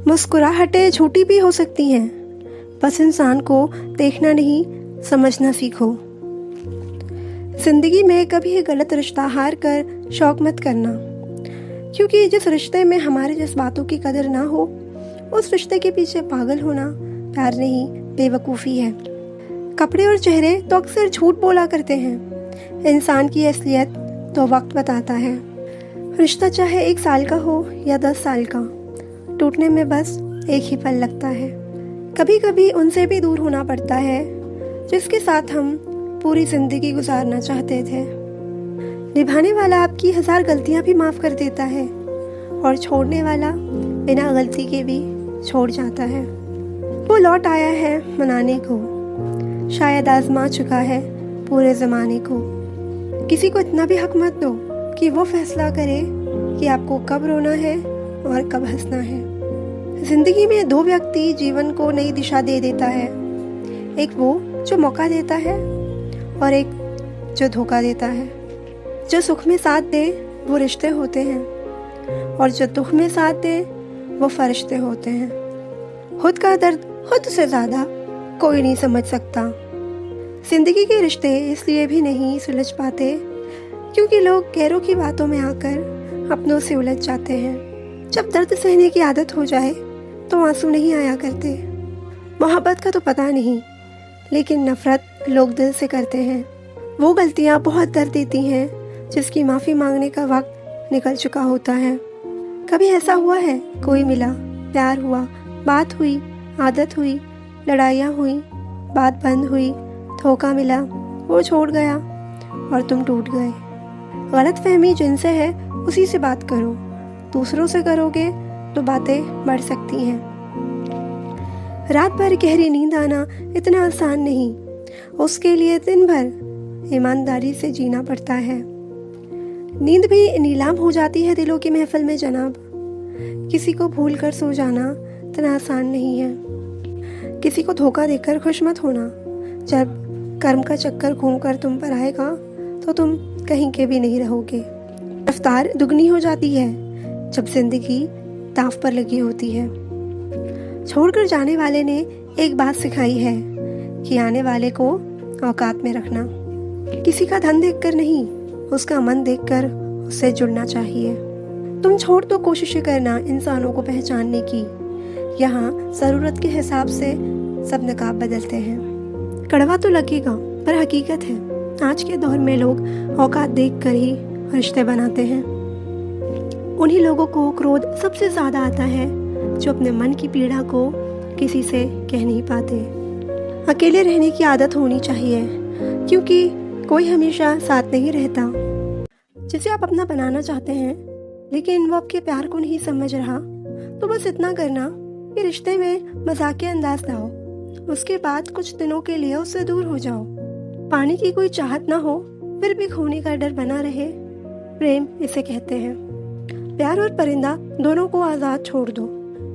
मुस्कुराहटें झूठी भी हो सकती हैं, बस इंसान को देखना नहीं समझना सीखो। जिंदगी में कभी गलत रिश्ता हार कर शौक मत करना, क्योंकि जिस रिश्ते में हमारे जज्बातों की कदर ना हो उस रिश्ते के पीछे पागल होना प्यार नहीं बेवकूफ़ी है। कपड़े और चेहरे तो अक्सर झूठ बोला करते हैं, इंसान की असलियत तो वक्त बताता है। रिश्ता चाहे 1 साल का हो या 10 साल का, टूटने में बस एक ही पल लगता है। कभी कभी उनसे भी दूर होना पड़ता है जिसके साथ हम पूरी जिंदगी गुजारना चाहते थे। निभाने वाला आपकी 1000 गलतियां भी माफ़ कर देता है और छोड़ने वाला बिना गलती के भी छोड़ जाता है। वो लौट आया है मनाने को, शायद आजमा चुका है पूरे ज़माने को। किसी को इतना भी हक मत दो कि वो फैसला करे कि आपको कब रोना है और कब हंसना है। जिंदगी में 2 व्यक्ति जीवन को नई दिशा दे देता है, एक वो जो मौका देता है और एक जो धोखा देता है। जो सुख में साथ दे वो रिश्ते होते हैं और जो दुख में साथ दे वो फरिश्ते होते हैं। खुद का दर्द खुद से ज़्यादा कोई नहीं समझ सकता। जिंदगी के रिश्ते इसलिए भी नहीं सुलझ पाते क्योंकि लोग गैरों की बातों में आकर अपनों से उलझ जाते हैं। जब दर्द सहने की आदत हो जाए तो आंसू नहीं आया करते। मोहब्बत का तो पता नहीं, लेकिन नफरत लोग दिल से करते हैं। वो गलतियाँ बहुत दर्द देती हैं जिसकी माफ़ी मांगने का वक्त निकल चुका होता है। कभी ऐसा हुआ है कोई मिला, प्यार हुआ, बात हुई, आदत हुई, लड़ाइयाँ हुई, बात बंद हुई, धोखा मिला, वो छोड़ गया और तुम टूट गए। गलतफहमी जिनसे है उसी से बात करो, दूसरों से करोगे तो बातें बढ़ सकती हैं। रात भर गहरी नींद आना इतना आसान नहीं, उसके लिए दिन भर ईमानदारी से जीना पड़ता है। नींद भी नीलाम हो जाती है दिलों की महफिल में जनाब। किसी को भूल कर सो जाना इतना आसान नहीं है। किसी को धोखा देकर खुश मत होना। जब कर्म का चक्कर घूमकर तुम पर आएगा तो तुम कहीं के भी नहीं रहोगे। रफ्तार दुगनी हो जाती है जब जिंदगी दांव पर लगी होती है। छोड़कर जाने वाले ने एक बात सिखाई है कि आने वाले को औकात में रखना। किसी का धन देखकर नहीं, उसका मन देखकर उससे जुड़ना चाहिए। तुम छोड़ दो कोशिश करना इंसानों को पहचानने की। यहाँ ज़रूरत के हिसाब से सब नकाब बदलते हैं। कड़वा तो लगेगा पर हकीकत है, आज के दौर में लोग औकात देखकर ही रिश्ते बनाते हैं। उन्हीं लोगों को क्रोध सबसे ज़्यादा आता है जो अपने मन की पीड़ा को किसी से कह नहीं पाते। अकेले रहने की आदत होनी चाहिए, क्योंकि कोई हमेशा साथ नहीं रहता। जिसे आप अपना बनाना चाहते हैं लेकिन वो आपके प्यार को नहीं समझ रहा, तो बस इतना करना कि रिश्ते में मजाकिया अंदाज लाओ। उसके बाद कुछ दिनों के लिए उससे दूर हो जाओ। पाने की कोई चाहत ना हो फिर भी खोने का डर बना रहे, प्रेम इसे कहते हैं। प्यार और परिंदा दोनों को आज़ाद छोड़ दो।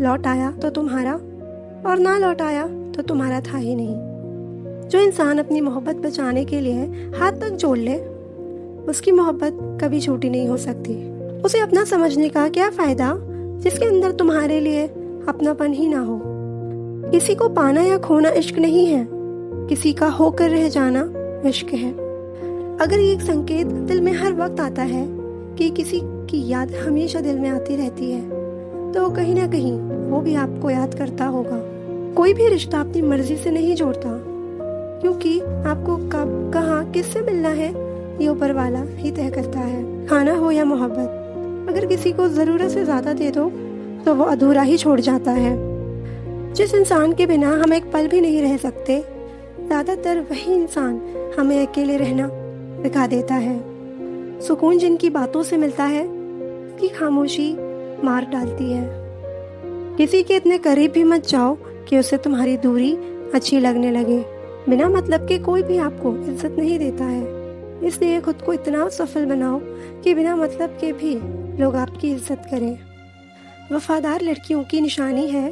लौट आया तो तुम्हारा और ना लौट आया तो तुम्हारा था ही नहीं। जो इंसान अपनी मोहब्बत बचाने के लिए हाथ तक जोड़ ले, उसकी मोहब्बत कभी झूठी नहीं हो सकती। उसे अपना समझने का क्या फायदा जिसके अंदर तुम्हारे लिए अपनापन ही ना हो। किसी को पाना या खोना इश्क नहीं है, किसी का होकर रह जाना इश्क है। अगर ये एक संकेत दिल में हर वक्त आता है कि किसी की याद हमेशा दिल में आती रहती है, तो कहीं ना कहीं वो भी आपको याद करता होगा। कोई भी रिश्ता अपनी मर्जी से नहीं जोड़ता, क्योंकि आपको कब कहाँ किससे मिलना है ये ऊपर वाला ही तय करता है। खाना हो या मोहब्बत, अगर किसी को ज़रूरत से ज़्यादा दे दो तो वो अधूरा ही छोड़ जाता है। जिस इंसान के बिना हम एक पल भी नहीं रह सकते, ज़्यादातर वही इंसान हमें अकेले रहना सिखा देता है। सुकून जिनकी बातों से मिलता है, की खामोशी मार डालती है। किसी के इतने करीब भी मत जाओ कि उसे तुम्हारी दूरी अच्छी लगने लगे। बिना मतलब के कोई भी आपको इज्जत नहीं देता है, इसलिए खुद को इतना सफल बनाओ कि बिना मतलब के भी लोग आपकी इज्जत करें। वफादार लड़कियों की निशानी है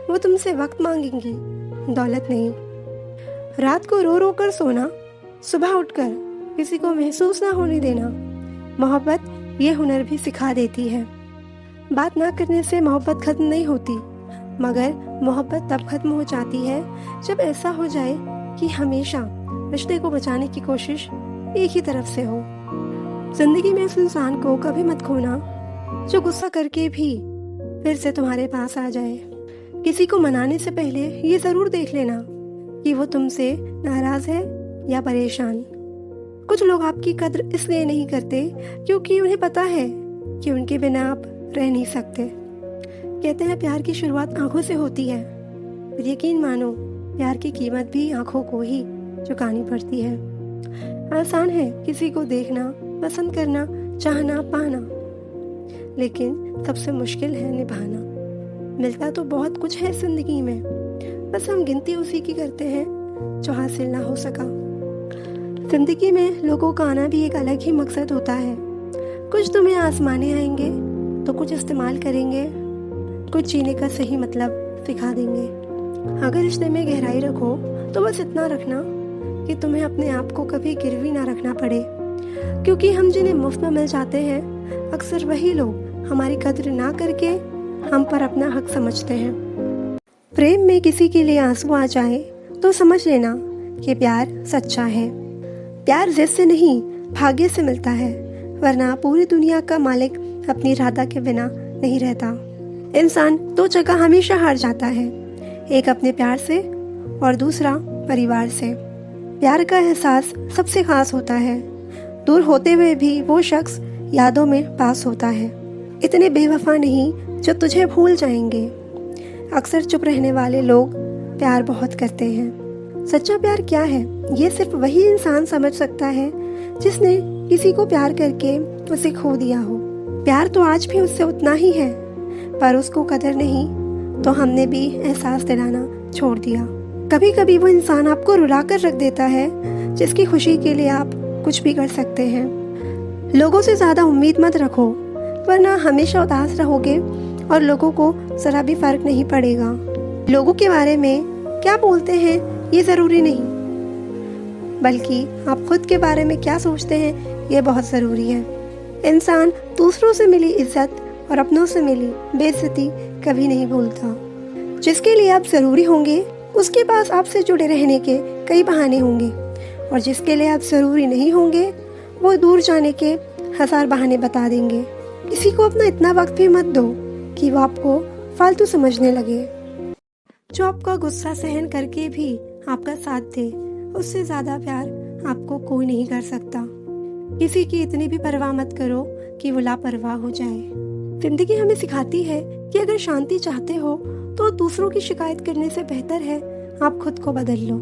वो तुमसे वक्त मांगेंगी, दौलत नहीं। रात को रो रो कर सोना, सुबह उठकर किसी को महसूस ना होने देना, मोहब्बत ये हुनर भी सिखा देती है। बात ना करने से मोहब्बत खत्म नहीं होती, मगर मोहब्बत तब खत्म हो जाती है जब ऐसा हो जाए कि हमेशा रिश्ते को बचाने की कोशिश एक ही तरफ से हो। जिंदगी में उस इंसान को कभी मत खोना जो गुस्सा करके भी फिर से तुम्हारे पास आ जाए। किसी को मनाने से पहले ये जरूर देख लेना कि वो तुमसे नाराज है या परेशान। कुछ लोग आपकी कद्र इसलिए नहीं करते क्योंकि उन्हें पता है कि उनके बिना आप रह नहीं सकते। कहते हैं प्यार की शुरुआत आंखों से होती है, पर यकीन मानो प्यार की कीमत भी आंखों को ही चुकानी पड़ती है। आसान है किसी को देखना, पसंद करना, चाहना, पाना, लेकिन सबसे मुश्किल है निभाना। मिलता तो बहुत कुछ है जिंदगी में, बस हम गिनती उसी की करते हैं जो हासिल ना हो सका। जिंदगी में लोगों का आना भी एक अलग ही मकसद होता है। कुछ तुम्हें आजमाने आएंगे तो कुछ इस्तेमाल करेंगे, कुछ जीने का सही मतलब सिखा देंगे। अगर रिश्ते में गहराई रखो तो बस इतना रखना कि तुम्हें अपने आप को कभी गिरवी ना रखना पड़े, क्योंकि हम जिन्हें मुफ्त में मिल जाते हैं अक्सर वही लोग हमारी कद्र ना करके हम पर अपना हक समझते हैं। प्रेम में किसी के लिए आंसू आ जाए तो समझ लेना कि प्यार सच्चा है। प्यार जिद से नहीं भाग्य से मिलता है, वरना पूरी दुनिया का मालिक अपनी इरादा के बिना नहीं रहता। इंसान दो जगह हमेशा हार जाता है, एक अपने प्यार से और दूसरा परिवार से। प्यार का एहसास सबसे खास होता है, दूर होते हुए भी वो शख्स यादों में पास होता है। इतने बेवफा नहीं जो तुझे भूल जाएंगे। अक्सर चुप रहने वाले लोग प्यार बहुत करते हैं। सच्चा प्यार क्या है ये सिर्फ वही इंसान समझ सकता है जिसने किसी को प्यार करके उसे खो दिया हो। प्यार तो आज भी उससे उतना ही है, पर उसको कदर नहीं तो हमने भी एहसास दिलाना छोड़ दिया। कभी कभी वो इंसान आपको रुला कर रख देता है जिसकी खुशी के लिए आप कुछ भी कर सकते हैं। लोगों से ज्यादा उम्मीद मत रखो, वरना हमेशा उदास रहोगे और लोगों को जरा भी फर्क नहीं पड़ेगा। लोगों के बारे में क्या बोलते हैं ये जरूरी नहीं, बल्कि आप खुद के बारे में क्या सोचते हैं ये बहुत जरूरी है। इंसान दूसरों से मिली इज्जत और अपनों से मिली बेइज्जती कभी नहीं भूलता। जिसके लिए आप जरूरी होंगे उसके पास आपसे जुड़े रहने के कई बहाने होंगे, और जिसके लिए आप जरूरी नहीं होंगे वो दूर जाने के 1000 बहाने बता देंगे। किसी को अपना इतना वक्त भी मत दो कि वो आपको फालतू समझने लगे। जो आपका गुस्सा सहन करके भी आपका साथ दे, उससे ज्यादा प्यार आपको कोई नहीं कर सकता। किसी की इतनी भी परवाह मत करो कि वो लापरवाह हो जाए। जिंदगी हमें सिखाती है कि अगर शांति चाहते हो तो दूसरों की शिकायत करने से बेहतर है आप खुद को बदल लो।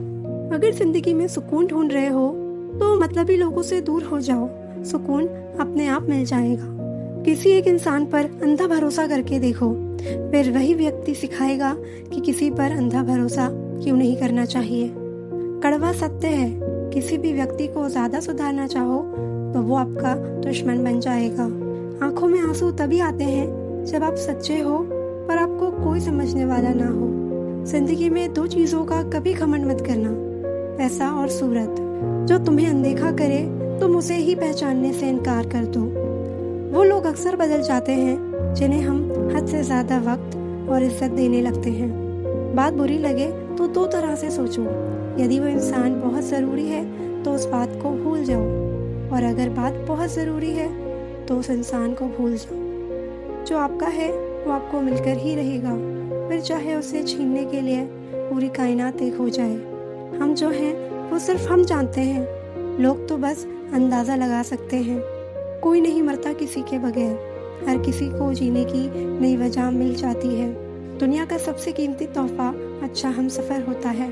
अगर जिंदगी में सुकून ढूंढ रहे हो तो मतलबी लोगों से दूर हो जाओ, सुकून अपने आप मिल जाएगा। किसी एक इंसान पर अंधा भरोसा करके देखो, फिर वही व्यक्ति सिखाएगा कि किसी पर अंधा भरोसा क्यों नहीं करना चाहिए। कड़वा सत्य है, किसी भी व्यक्ति को ज्यादा सुधारना चाहो तो वो आपका दुश्मन बन जाएगा। आंखों में आंसू तभी आते हैं जब आप सच्चे हो पर आपको कोई समझने वाला ना हो। जिंदगी में 2 चीजों का कभी घमंड मत करना, पैसा और सूरत। जो तुम्हें अनदेखा करे तुम उसे ही पहचानने से इनकार कर दो। वो लोग अक्सर बदल जाते हैं जिन्हें हम हद से ज्यादा वक्त और इज्जत देने लगते हैं। बात बुरी लगे तो 2 तरह से सोचो। यदि वो इंसान बहुत जरूरी है तो उस बात को भूल जाओ, और अगर बात बहुत जरूरी है तो उस इंसान को भूल जाओ। जो आपका है वो आपको मिलकर ही रहेगा, फिर चाहे उसे छीनने के लिए पूरी कायनात एक हो जाए। हम जो हैं वो सिर्फ हम जानते हैं, लोग तो बस अंदाजा लगा सकते हैं। कोई नहीं मरता किसी के बगैर, हर किसी को जीने की नई वजह मिल जाती है। दुनिया का सबसे कीमती तोहफा अच्छा हम सफर होता है,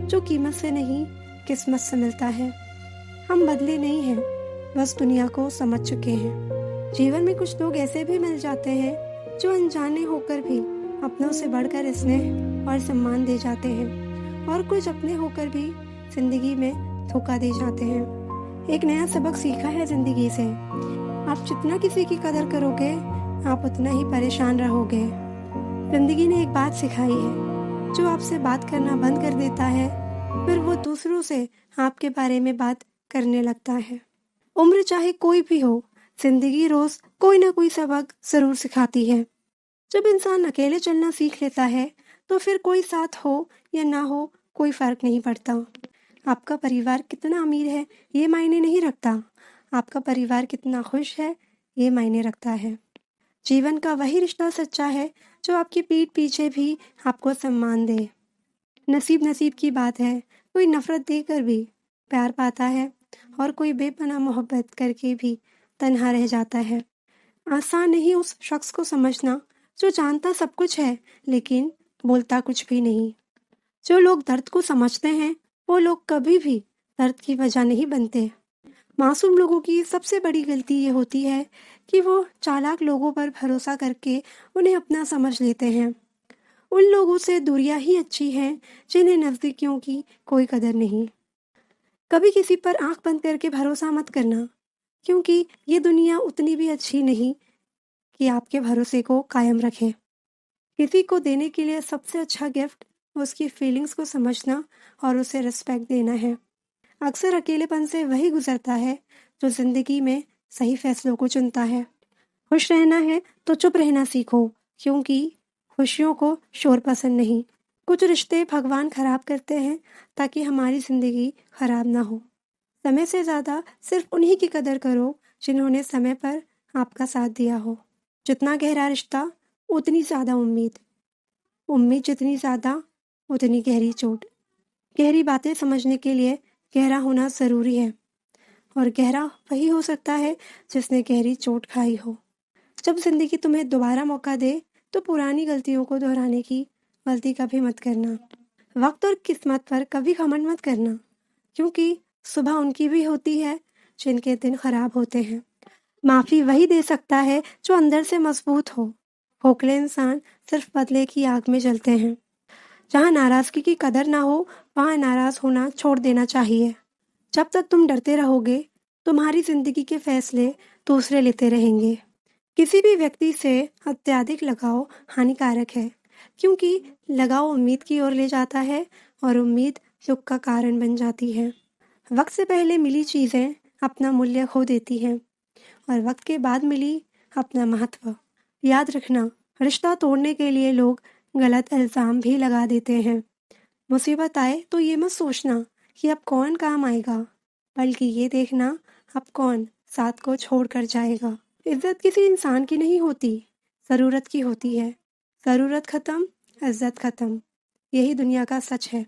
जो कीमत से नहीं किस्मत से मिलता है। हम बदले नहीं हैं, बस दुनिया को समझ चुके हैं। जीवन में कुछ लोग ऐसे भी मिल जाते हैं जो अनजाने होकर भी अपनों से बढ़कर स्नेह और सम्मान दे जाते हैं, और कुछ अपने होकर भी जिंदगी में धोखा दे जाते हैं। एक नया सबक सीखा है जिंदगी से, आप जितना किसी की कदर करोगे आप उतना ही परेशान रहोगे। जिंदगी ने एक बात सिखाई है, जो आपसे बात करना बंद कर देता है फिर वो दूसरों से आपके बारे में बात करने लगता है। उम्र चाहे कोई भी हो, जिंदगी रोज कोई ना कोई सबक जरूर सिखाती है। जब इंसान अकेले चलना सीख लेता है तो फिर कोई साथ हो या ना हो कोई फर्क नहीं पड़ता। आपका परिवार कितना अमीर है ये मायने नहीं रखता, आपका परिवार कितना खुश है ये मायने रखता है। जीवन का वही रिश्ता सच्चा है जो आपकी पीठ पीछे भी आपको सम्मान दे। नसीब नसीब की बात है, कोई नफरत देकर भी प्यार पाता है और कोई बेपनाह मोहब्बत करके भी तन्हा रह जाता है। आसान नहीं उस शख्स को समझना जो जानता सब कुछ है लेकिन बोलता कुछ भी नहीं। जो लोग दर्द को समझते हैं वो लोग कभी भी दर्द की वजह नहीं बनते। मासूम लोगों की सबसे बड़ी गलती ये होती है कि वो चालाक लोगों पर भरोसा करके उन्हें अपना समझ लेते हैं। उन लोगों से दूरियां ही अच्छी हैं जिन्हें नज़दीकियों की कोई कदर नहीं। कभी किसी पर आंख बंद करके भरोसा मत करना, क्योंकि ये दुनिया उतनी भी अच्छी नहीं कि आपके भरोसे को कायम रखे। किसी को देने के लिए सबसे अच्छा गिफ्ट उसकी फीलिंग्स को समझना और उसे रिस्पेक्ट देना है। अक्सर अकेलेपन से वही गुजरता है जो जिंदगी में सही फैसलों को चुनता है। खुश रहना है तो चुप रहना सीखो, क्योंकि खुशियों को शोर पसंद नहीं। कुछ रिश्ते भगवान खराब करते हैं ताकि हमारी जिंदगी खराब ना हो। समय से ज़्यादा सिर्फ उन्हीं की कदर करो जिन्होंने समय पर आपका साथ दिया हो। जितना गहरा रिश्ता उतनी ज़्यादा उम्मीद, उम्मीद जितनी ज़्यादा उतनी गहरी चोट। गहरी बातें समझने के लिए गहरा होना ज़रूरी है, और गहरा वही हो सकता है जिसने गहरी चोट खाई हो। जब जिंदगी तुम्हें दोबारा मौका दे तो पुरानी गलतियों को दोहराने की गलती कभी मत करना। वक्त और किस्मत पर कभी घमंड मत करना, क्योंकि सुबह उनकी भी होती है जिनके दिन खराब होते हैं। माफ़ी वही दे सकता है जो अंदर से मजबूत हो। खोखले इंसान सिर्फ बदले की आग में जलते हैं। जहाँ नाराज़गी की कदर ना हो वहाँ नाराज़ होना छोड़ देना चाहिए। जब तक तुम डरते रहोगे तुम्हारी जिंदगी के फैसले दूसरे लेते रहेंगे। किसी भी व्यक्ति से अत्यधिक लगाव हानिकारक है, क्योंकि लगाव उम्मीद की ओर ले जाता है और उम्मीद दुख का कारण बन जाती है। वक्त से पहले मिली चीज़ें अपना मूल्य खो देती हैं और वक्त के बाद मिली अपना महत्व। याद रखना, रिश्ता तोड़ने के लिए लोग गलत इल्ज़ाम भी लगा देते हैं। मुसीबत आए तो ये मत सोचना कि अब कौन काम आएगा, बल्कि ये देखना अब कौन साथ को छोड़ कर जाएगा। इज्जत किसी इंसान की नहीं होती, ज़रूरत की होती है। ज़रूरत ख़त्म, इज्जत ख़त्म। यही दुनिया का सच है।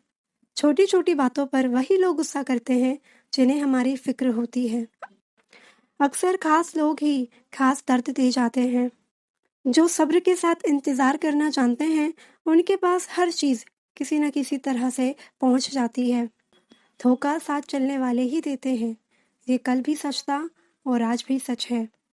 छोटी छोटी बातों पर वही लोग गुस्सा करते हैं जिन्हें हमारी फिक्र होती है। अक्सर खास लोग ही खास दर्द दे जाते हैं। जो सब्र के साथ इंतज़ार करना जानते हैं उनके पास हर चीज़ किसी न किसी तरह से पहुंच जाती है। धोखा साथ चलने वाले ही देते हैं। ये कल भी सच था और आज भी सच है।